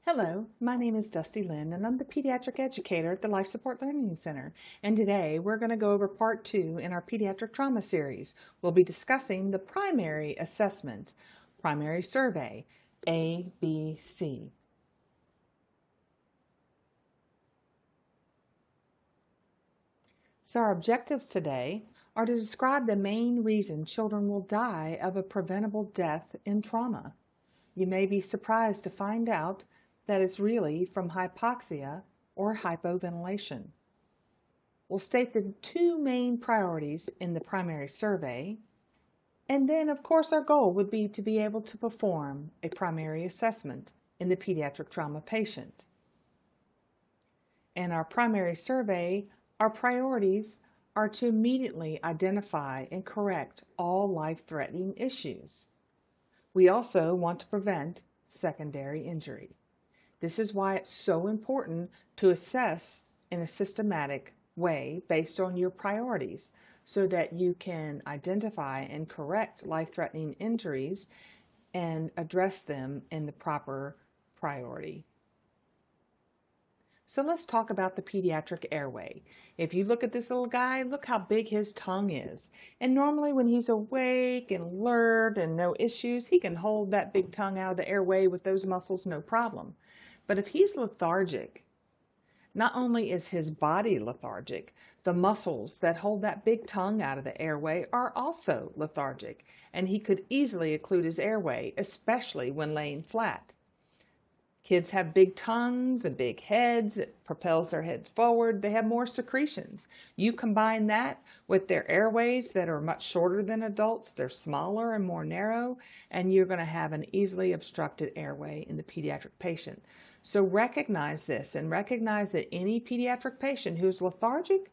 Hello, my name is Dusty Lynn, and I'm the Pediatric Educator at the Life Support Learning Center. And today we're going to go over part 2 in our Pediatric Trauma series. We'll be discussing the primary assessment, primary survey, ABC. So our objectives today are to describe the main reason children will die of a preventable death in trauma. You may be surprised to find out that it's really from hypoxia or hypoventilation. We'll state the two main priorities in the primary survey, and then of course our goal would be to be able to perform a primary assessment in the pediatric trauma patient. In our primary survey, our priorities are to immediately identify and correct all life-threatening issues. We also want to prevent secondary injury. This is why it's so important to assess in a systematic way based on your priorities so that you can identify and correct life-threatening injuries and address them in the proper priority. So let's talk about the pediatric airway. If you look at this little guy, look how big his tongue is. And normally when he's awake and alert and no issues, he can hold that big tongue out of the airway with those muscles, no problem. But if he's lethargic, not only is his body lethargic, the muscles that hold that big tongue out of the airway are also lethargic, and he could easily occlude his airway, especially when laying flat. Kids have big tongues and big heads. It propels their heads forward. They have more secretions. You combine that with their airways that are much shorter than adults. They're smaller and more narrow, and you're going to have an easily obstructed airway in the pediatric patient. So recognize this and recognize that any pediatric patient who is lethargic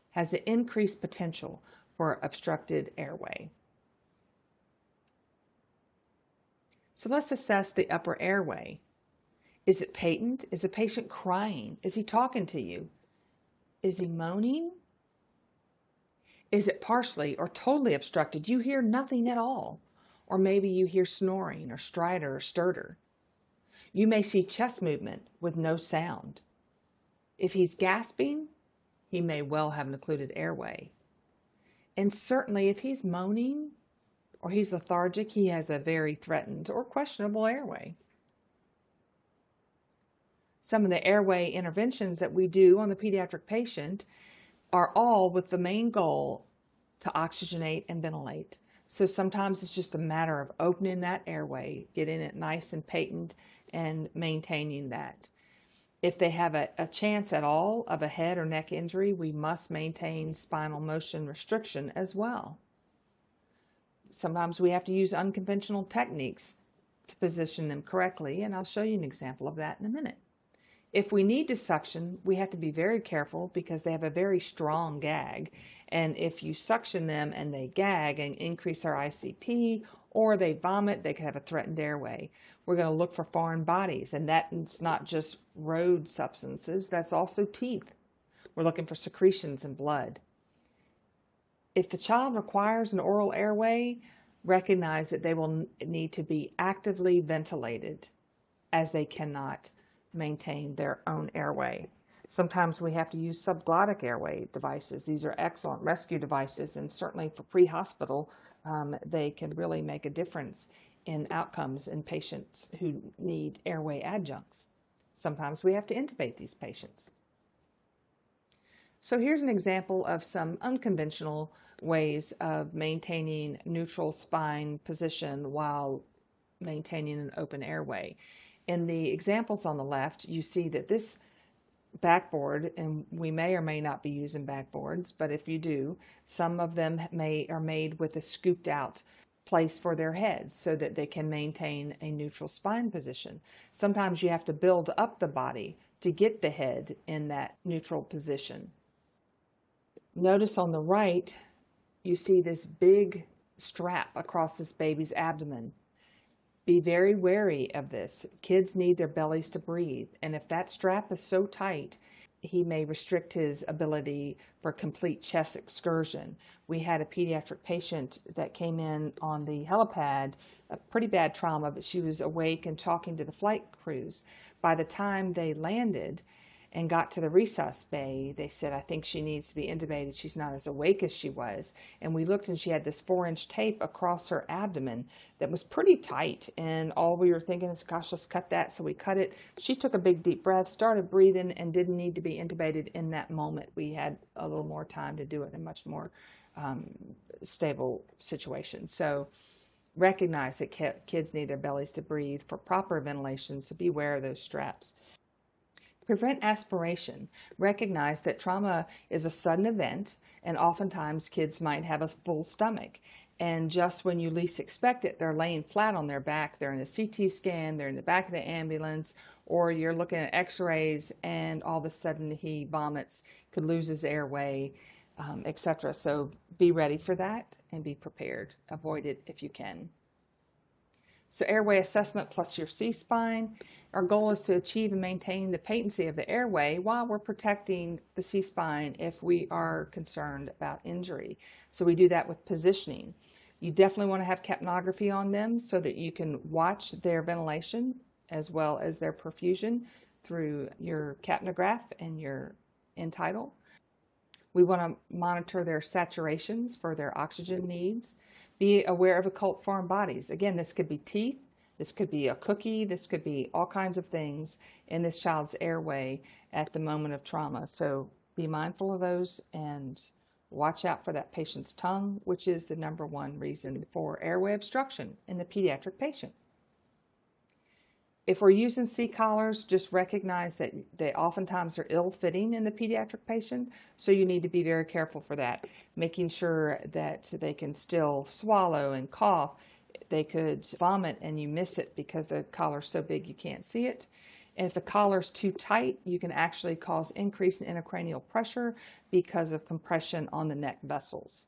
has an increased potential for obstructed airway. So let's assess the upper airway. Is it patent? Is the patient crying? Is he talking to you? Is he moaning? Is it partially or totally obstructed? You hear nothing at all. Or maybe you hear snoring or stridor or stuttor. You may see chest movement with no sound. If he's gasping, he may well have an occluded airway. And certainly if he's moaning or he's lethargic, he has a very threatened or questionable airway. Some of the airway interventions that we do on the pediatric patient are all with the main goal to oxygenate and ventilate. So sometimes it's just a matter of opening that airway, getting it nice and patent, and maintaining that. If they have a chance at all of a head or neck injury, we must maintain spinal motion restriction as well. Sometimes we have to use unconventional techniques to position them correctly, and I'll show you an example of that in a minute. If we need to suction, we have to be very careful because they have a very strong gag. And if you suction them and they gag and increase their ICP or they vomit, they could have a threatened airway. We're going to look for foreign bodies, and that's not just road substances, that's also teeth. We're looking for secretions and blood. If the child requires an oral airway, recognize that they will need to be actively ventilated as they cannot maintain their own airway. Sometimes we have to use subglottic airway devices. These are excellent rescue devices, and certainly for pre-hospital, they can really make a difference in outcomes in patients who need airway adjuncts. Sometimes we have to intubate these patients. So here's an example of some unconventional ways of maintaining neutral spine position while maintaining an open airway. In the examples on the left, you see that this backboard, and we may or may not be using backboards, but if you do, some of them are made with a scooped out place for their heads so that they can maintain a neutral spine position. Sometimes you have to build up the body to get the head in that neutral position. Notice on the right, you see this big strap across this baby's abdomen. Be very wary of this. Kids need their bellies to breathe, and if that strap is so tight, he may restrict his ability for complete chest excursion. We had a pediatric patient that came in on the helipad, a pretty bad trauma, but she was awake and talking to the flight crews. By the time they landed and got to the resus bay, they said, I think she needs to be intubated. She's not as awake as she was. And we looked and she had this 4-inch tape across her abdomen that was pretty tight. And all we were thinking is, gosh, let's cut that. So we cut it. She took a big deep breath, started breathing, and didn't need to be intubated in that moment. We had a little more time to do it in a much more stable situation. So recognize that kids need their bellies to breathe for proper ventilation. So beware of those straps. Prevent aspiration. Recognize that trauma is a sudden event, and oftentimes kids might have a full stomach. And just when you least expect it, they're laying flat on their back. They're in a CT scan, they're in the back of the ambulance, or you're looking at x-rays and all of a sudden he vomits, could lose his airway, etc. So be ready for that and be prepared. Avoid it if you can. So airway assessment plus your C-spine. Our goal is to achieve and maintain the patency of the airway while we're protecting the C-spine if we are concerned about injury. So we do that with positioning. You definitely want to have capnography on them so that you can watch their ventilation as well as their perfusion through your capnograph and your end-tidal. We want to monitor their saturations for their oxygen needs. Be aware of occult foreign bodies. Again, this could be teeth, this could be a cookie, this could be all kinds of things in this child's airway at the moment of trauma. So be mindful of those and watch out for that patient's tongue, which is the #1 reason for airway obstruction in the pediatric patient. If we're using C-collars, just recognize that they oftentimes are ill-fitting in the pediatric patient, so you need to be very careful for that, making sure that they can still swallow and cough. They could vomit and you miss it because the collar's so big you can't see it. And if the collar's too tight, you can actually cause increase in intracranial pressure because of compression on the neck vessels.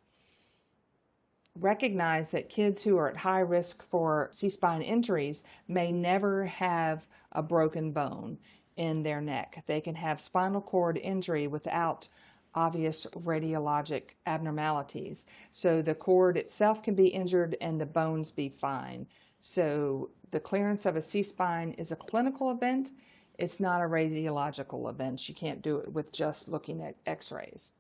Recognize that kids who are at high risk for C-spine injuries may never have a broken bone in their neck. They can have spinal cord injury without obvious radiologic abnormalities. So the cord itself can be injured and the bones be fine. So the clearance of a C-spine is a clinical event. It's not a radiological event. You can't do it with just looking at x-rays.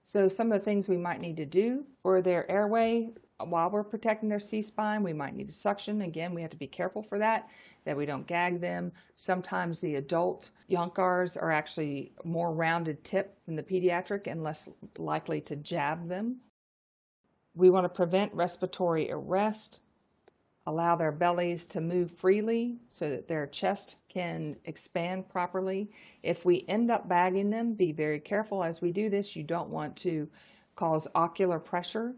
So some of the things we might need to do for their airway while we're protecting their C-spine, we might need to suction. Again, we have to be careful for that we don't gag them. Sometimes the adult yonkars are actually more rounded tip than the pediatric and less likely to jab them. We want to prevent respiratory arrest, allow their bellies to move freely so that their chest can expand properly. If we end up bagging them, be very careful as we do this. You don't want to cause ocular pressure.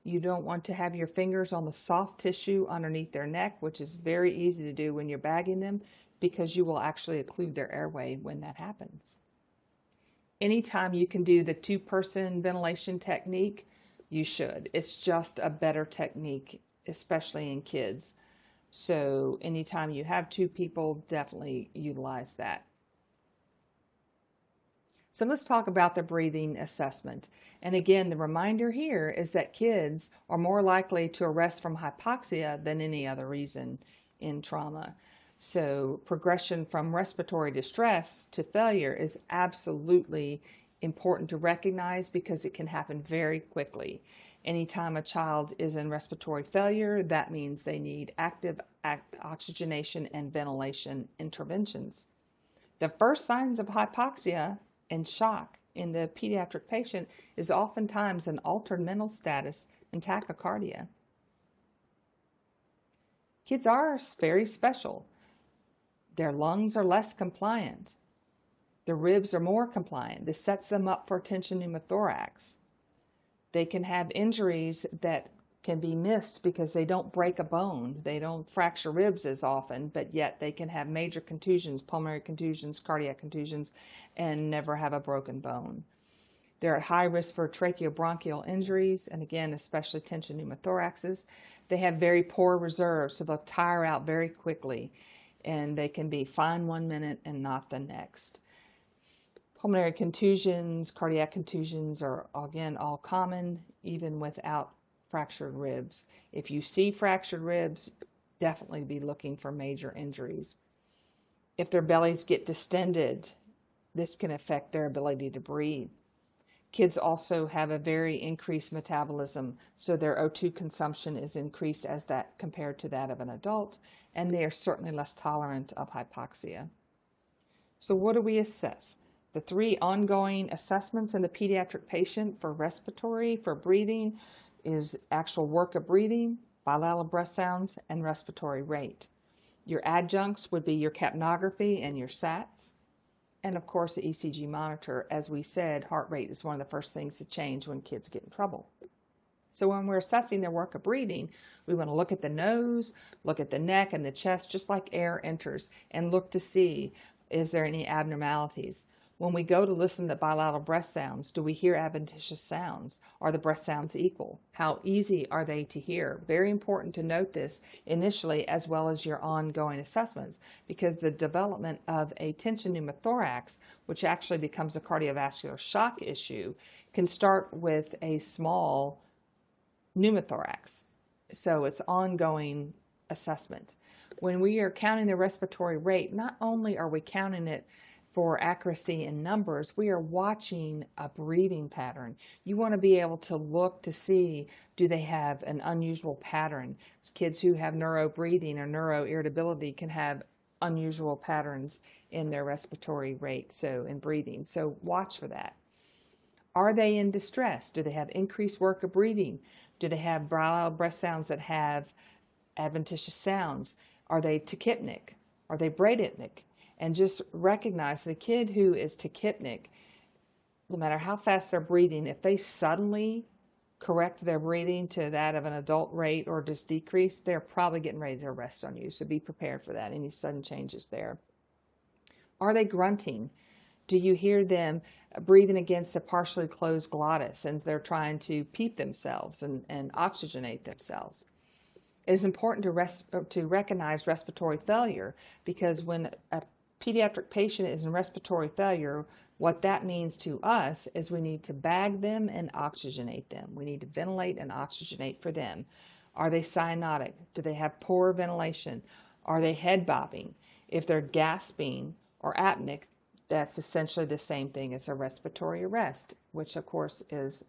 You don't want to have your fingers on the soft tissue underneath their neck, which is very easy to do when you're bagging them because you will actually occlude their airway when that happens. Anytime you can do the 2-person ventilation technique, you should. It's just a better technique, especially in kids. So anytime you have 2 people, definitely utilize that. So let's talk about the breathing assessment. And again, the reminder here is that kids are more likely to arrest from hypoxia than any other reason in trauma. So progression from respiratory distress to failure is absolutely important to recognize because it can happen very quickly. Anytime a child is in respiratory failure, that means they need active oxygenation and ventilation interventions. The first signs of hypoxia and shock in the pediatric patient is oftentimes an altered mental status and tachycardia. Kids are very special. Their lungs are less compliant. The ribs are more compliant. This sets them up for tension pneumothorax. They can have injuries that can be missed because they don't break a bone. They don't fracture ribs as often, but yet they can have major contusions, pulmonary contusions, cardiac contusions, and never have a broken bone. They're at high risk for tracheobronchial injuries, and again, especially tension pneumothoraxes. They have very poor reserves, so they'll tire out very quickly, and they can be fine 1 minute and not the next. Pulmonary contusions, cardiac contusions are, again, all common, even without fractured ribs. If you see fractured ribs, definitely be looking for major injuries. If their bellies get distended, this can affect their ability to breathe. Kids also have a very increased metabolism, so their O2 consumption is increased as that compared to that of an adult, and they are certainly less tolerant of hypoxia. So what do we assess? The 3 ongoing assessments in the pediatric patient for respiratory, for breathing, is actual work of breathing, bilateral breath sounds, and respiratory rate. Your adjuncts would be your capnography and your SATs. And of course, the ECG monitor. As we said, heart rate is one of the first things to change when kids get in trouble. So when we're assessing their work of breathing, we want to look at the nose, look at the neck and the chest, just like air enters, and look to see, is there any abnormalities? When we go to listen to bilateral breath sounds, do we hear adventitious sounds? Are the breath sounds equal? How easy are they to hear? Very important to note this initially as well as your ongoing assessments, because the development of a tension pneumothorax, which actually becomes a cardiovascular shock issue, can start with a small pneumothorax. So it's ongoing assessment. When we are counting the respiratory rate, not only are we counting it for accuracy in numbers, we are watching a breathing pattern. You want to be able to look to see, do they have an unusual pattern? Kids who have neuro-breathing or neuro-irritability can have unusual patterns in their respiratory rate, so in breathing. So watch for that. Are they in distress? Do they have increased work of breathing? Do they have bilateral breath sounds that have adventitious sounds? Are they tachypnic? Are they bradypnic? And just recognize the kid who is tachypnic, no matter how fast they're breathing, if they suddenly correct their breathing to that of an adult rate or just decrease, they're probably getting ready to arrest on you. So be prepared for that, any sudden changes there. Are they grunting? Do you hear them breathing against a partially closed glottis and they're trying to PEEP themselves and oxygenate themselves? It is important to recognize respiratory failure, because when a pediatric patient is in respiratory failure, what that means to us is we need to bag them and oxygenate them. We need to ventilate and oxygenate for them. Are they cyanotic? Do they have poor ventilation? Are they head bobbing? If they're gasping or apneic, that's essentially the same thing as a respiratory arrest, which of course is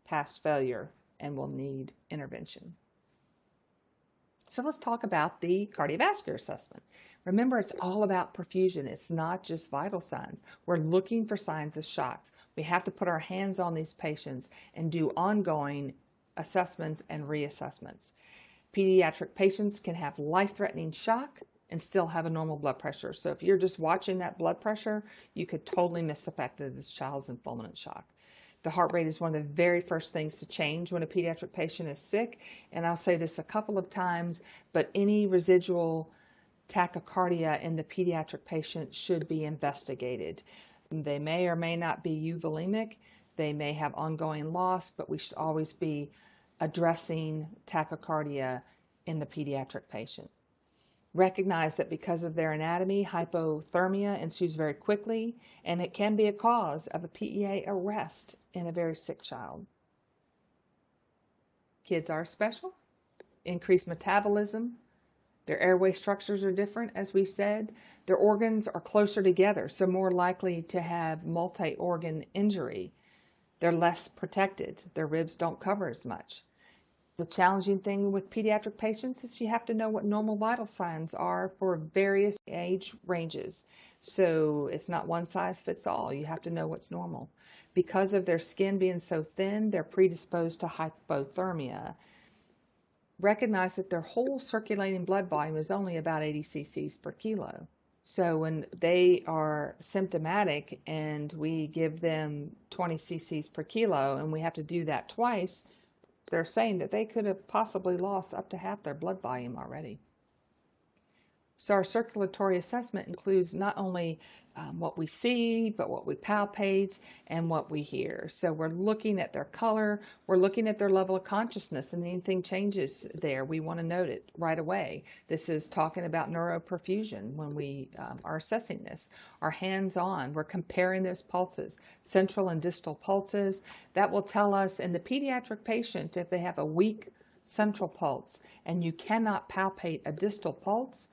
past failure and will need intervention. So let's talk about the cardiovascular assessment. Remember, it's all about perfusion. It's not just vital signs. We're looking for signs of shocks. We have to put our hands on these patients and do ongoing assessments and reassessments. Pediatric patients can have life-threatening shock and still have a normal blood pressure. So if you're just watching that blood pressure, you could totally miss the fact that this child's in fulminant shock. The heart rate is one of the very first things to change when a pediatric patient is sick. And I'll say this a couple of times, but any residual tachycardia in the pediatric patient should be investigated. They may or may not be euvolemic. They may have ongoing loss, but we should always be addressing tachycardia in the pediatric patient. Recognize that because of their anatomy, hypothermia ensues very quickly, and it can be a cause of a PEA arrest in a very sick child. Kids are special, increased metabolism, their airway structures are different, as we said. Their organs are closer together, so more likely to have multi-organ injury. They're less protected. Their ribs don't cover as much. The challenging thing with pediatric patients is you have to know what normal vital signs are for various age ranges. So it's not one size fits all. You have to know what's normal. Because of their skin being so thin, they're predisposed to hypothermia. Recognize that their whole circulating blood volume is only about 80 cc's per kilo. So when they are symptomatic and we give them 20 cc's per kilo and we have to do that twice, they're saying that they could have possibly lost up to half their blood volume already. So our circulatory assessment includes not only what we see, but what we palpate and what we hear. So we're looking at their color, we're looking at their level of consciousness, and anything changes there, we want to note it right away. This is talking about neuroperfusion when we are assessing this. Our hands-on, we're comparing those pulses, central and distal pulses. That will tell us in the pediatric patient if they have a weak central pulse and you cannot palpate a distal pulse,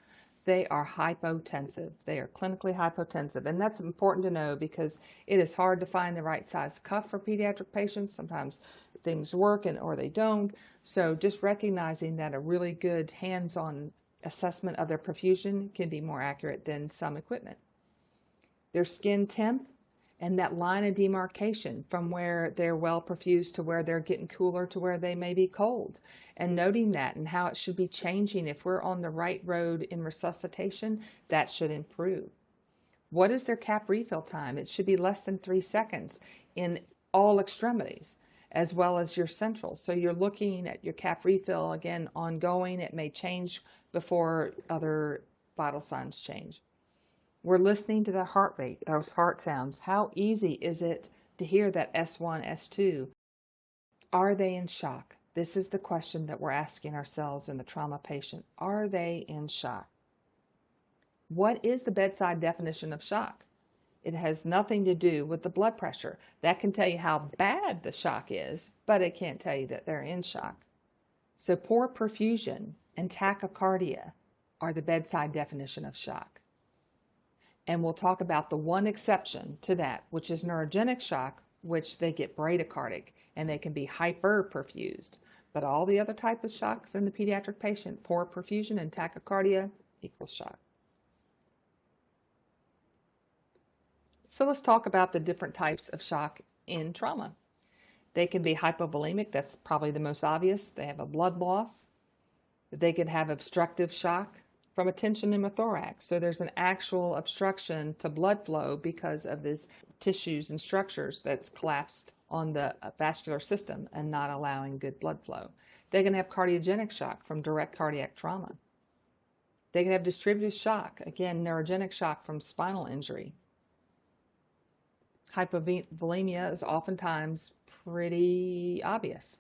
they are hypotensive. They are clinically hypotensive. And that's important to know because it is hard to find the right size cuff for pediatric patients. Sometimes things work or they don't. So just recognizing that a really good hands-on assessment of their perfusion can be more accurate than some equipment. Their skin temp and that line of demarcation from where they're well perfused to where they're getting cooler to where they may be cold, and noting that and how it should be changing. If we're on the right road in resuscitation, that should improve. What is their cap refill time? It should be less than 3 seconds in all extremities as well as your central. So you're looking at your cap refill again ongoing. It may change before other vital signs change. We're listening to the heart rate, those heart sounds. How easy is it to hear that S1, S2? Are they in shock? This is the question that we're asking ourselves in the trauma patient. Are they in shock? What is the bedside definition of shock? It has nothing to do with the blood pressure. That can tell you how bad the shock is, but it can't tell you that they're in shock. So poor perfusion and tachycardia are the bedside definition of shock. And we'll talk about the one exception to that, which is neurogenic shock, which they get bradycardic and they can be hyperperfused. But all the other type of shocks in the pediatric patient, poor perfusion and tachycardia equals shock. So let's talk about the different types of shock in trauma. They can be hypovolemic, that's probably the most obvious. They have a blood loss. They could have obstructive shock from a tension pneumothorax. So there's an actual obstruction to blood flow because of these tissues and structures that's collapsed on the vascular system and not allowing good blood flow. They can have cardiogenic shock from direct cardiac trauma. They can have distributed shock, again, neurogenic shock from spinal injury. Hypovolemia is oftentimes pretty obvious.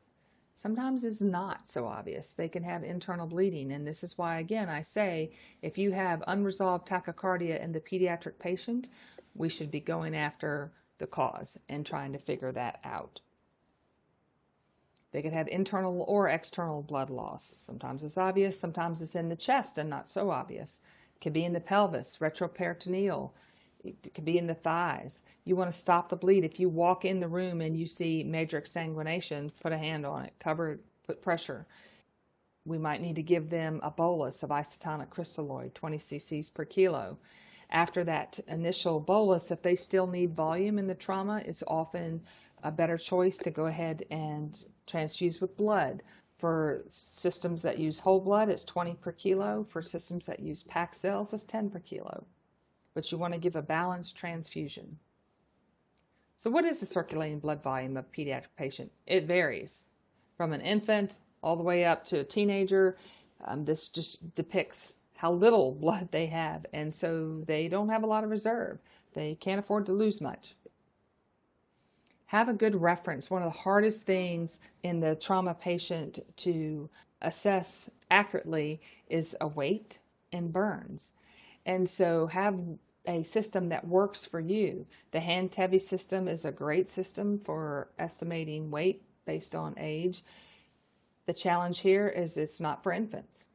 Sometimes it's not so obvious. They can have internal bleeding, and this is why, again, I say if you have unresolved tachycardia in the pediatric patient, we should be going after the cause and trying to figure that out. They could have internal or external blood loss. Sometimes it's obvious, sometimes it's in the chest and not so obvious. It could be in the pelvis, retroperitoneal. It could be in the thighs. You want to stop the bleed. If you walk in the room and you see major exsanguination, put a hand on it, cover it, put pressure. We might need to give them a bolus of isotonic crystalloid, 20 cc's per kilo. After that initial bolus, if they still need volume in the trauma, it's often a better choice to go ahead and transfuse with blood. For systems that use whole blood, it's 20 per kilo. For systems that use packed cells, it's 10 per kilo. But you want to give a balanced transfusion. So what is the circulating blood volume of a pediatric patient? It varies from an infant all the way up to a teenager. This just depicts how little blood they have, and so they don't have a lot of reserve. They can't afford to lose much. Have a good reference. One of the hardest things in the trauma patient to assess accurately is a weight and burns. And so have a system that works for you. The hand-Tevi system is a great system for estimating weight based on age. The challenge here is it's not for infants.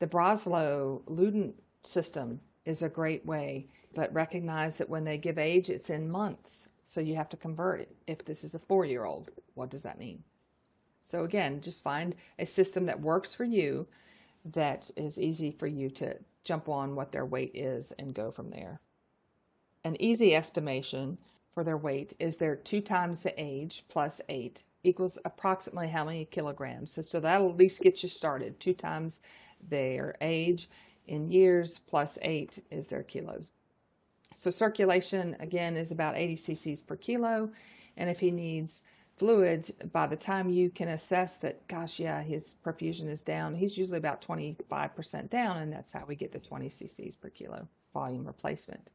The Broslow-Luden system is a great way, but recognize that when they give age, it's in months. So you have to convert it. If this is a 4-year-old, what does that mean? So again, just find a system that works for you, that is easy for you to jump on what their weight is and go from there. An easy estimation for their weight is their 2 times the age plus 8 equals approximately how many kilograms. So that'll at least get you started. 2 times their age in years plus 8 is their kilos. So circulation, again, is about 80 cc's per kilo. And if he needs fluids, by the time you can assess that, gosh, yeah, his perfusion is down, he's usually about 25% down, and that's how we get the 20 cc's per kilo volume replacement.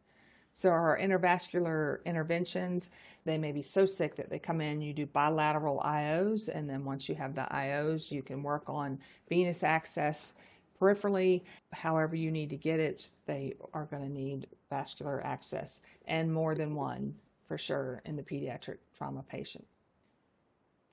So our intravascular interventions, they may be so sick that they come in, you do bilateral IOs, and then once you have the IOs, you can work on venous access peripherally. However you need to get it, they are going to need vascular access, and more than one for sure in the pediatric trauma patient.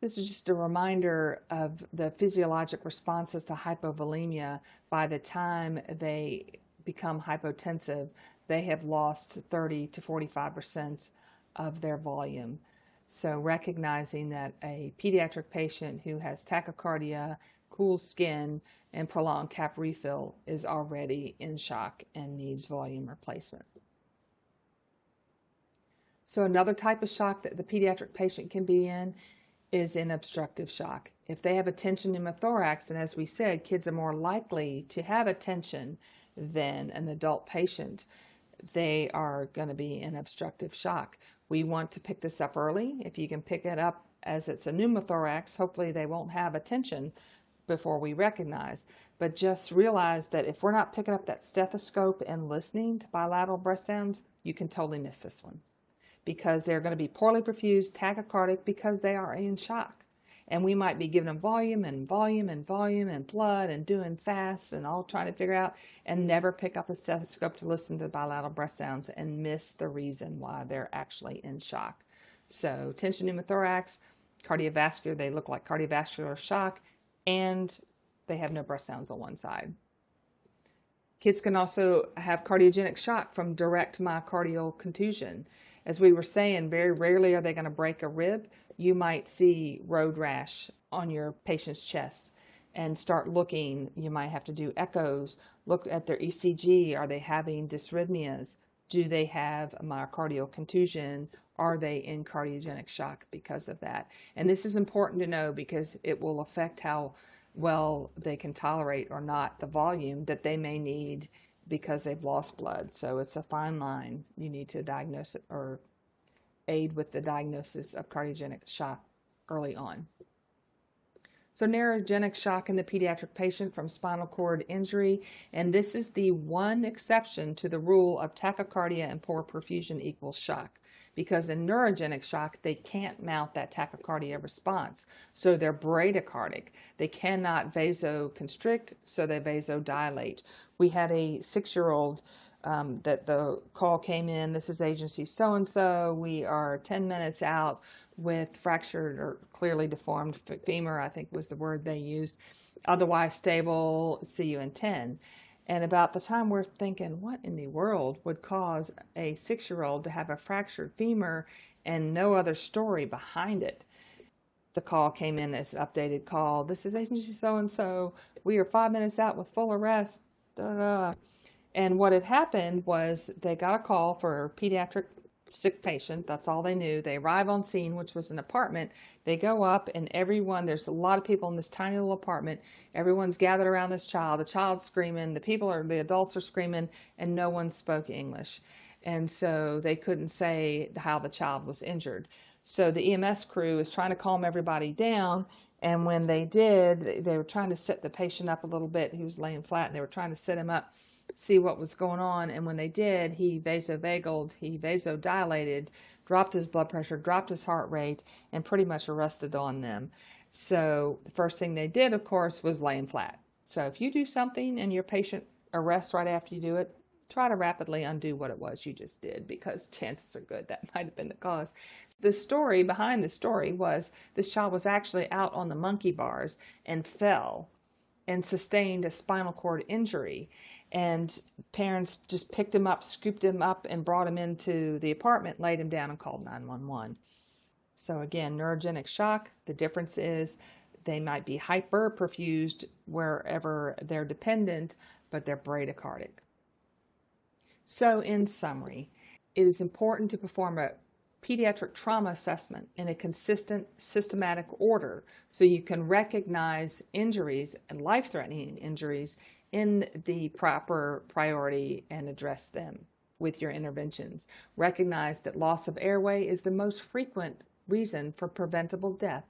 This is just a reminder of the physiologic responses to hypovolemia. By the time they become hypotensive, they have lost 30 to 45% of their volume. So recognizing that a pediatric patient who has tachycardia, cool skin, and prolonged cap refill is already in shock and needs volume replacement. So another type of shock that the pediatric patient can be in is in obstructive shock. If they have a tension pneumothorax, and as we said, kids are more likely to have a tension than an adult patient, they are going to be in obstructive shock. We want to pick this up early. If you can pick it up as it's a pneumothorax, hopefully they won't have a tension before we recognize. But just realize that if we're not picking up that stethoscope and listening to bilateral breath sounds, you can totally miss this one, because they're going to be poorly perfused, tachycardic, because they are in shock. And we might be giving them volume and volume and volume and blood and doing fasts and all trying to figure out, and never pick up a stethoscope to listen to bilateral breath sounds and miss the reason why they're actually in shock. So tension pneumothorax, cardiovascular, they look like cardiovascular shock, and they have no breath sounds on one side. Kids can also have cardiogenic shock from direct myocardial contusion. As we were saying, very rarely are they going to break a rib. You might see road rash on your patient's chest and start looking. You might have to do echoes, look at their ECG. Are they having dysrhythmias? Do they have a myocardial contusion? Are they in cardiogenic shock because of that? And this is important to know because it will affect how well they can tolerate or not the volume that they may need because they've lost blood. So it's a fine line. You need to diagnose it or aid with the diagnosis of cardiogenic shock early on. So neurogenic shock in the pediatric patient from spinal cord injury, and this is the one exception to the rule of tachycardia and poor perfusion equals shock, because in neurogenic shock, they can't mount that tachycardia response. So they're bradycardic. They cannot vasoconstrict, so they vasodilate. We had a 6-year-old that the call came in. This is agency so-and-so. We are 10 minutes out with fractured or clearly deformed femur, I think was the word they used. Otherwise stable, see you in 10. And about the time we're thinking, what in the world would cause a 6-year-old to have a fractured femur and no other story behind it? The call came in as an updated call. This is agency so-and-so. We are 5 minutes out with full arrest. And what had happened was they got a call for a pediatric sick patient. That's all they knew. They arrive on scene, which was an apartment. They go up, and there's a lot of people in this tiny little apartment. Everyone's gathered around this child. The child's screaming. The adults are screaming, and no one spoke English. And so they couldn't say how the child was injured. So the EMS crew is trying to calm everybody down. And when they did, they were trying to set the patient up a little bit. He was laying flat, and they were trying to set him up, see what was going on. And when they did, he vasovagaled, he vasodilated, dropped his blood pressure, dropped his heart rate, and pretty much arrested on them. So the first thing they did, of course, was laying flat. So if you do something and your patient arrests right after you do it, try to rapidly undo what it was you just did, because chances are good that might have been the cause. The story behind the story was this child was actually out on the monkey bars and fell and sustained a spinal cord injury. And parents just picked him up, scooped him up, and brought him into the apartment, laid him down, and called 911. So again, neurogenic shock, the difference is they might be hyperperfused wherever they're dependent, but they're bradycardic. So in summary, it is important to perform a pediatric trauma assessment in a consistent, systematic order so you can recognize injuries and life-threatening injuries in the proper priority and address them with your interventions. Recognize that loss of airway is the most frequent reason for preventable death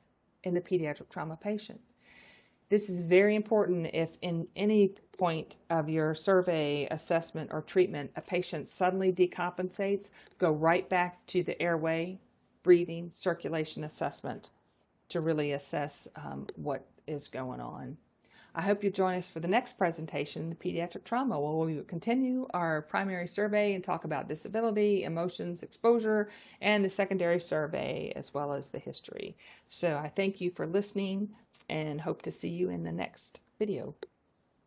in the pediatric trauma patient. This is very important if in any point of your survey, assessment, or treatment, a patient suddenly decompensates, go right back to the airway, breathing, circulation assessment to really assess what is going on. I hope you join us for the next presentation, the pediatric trauma, where we will continue our primary survey and talk about disability, emotions, exposure, and the secondary survey, as well as the history. So I thank you for listening and hope to see you in the next video.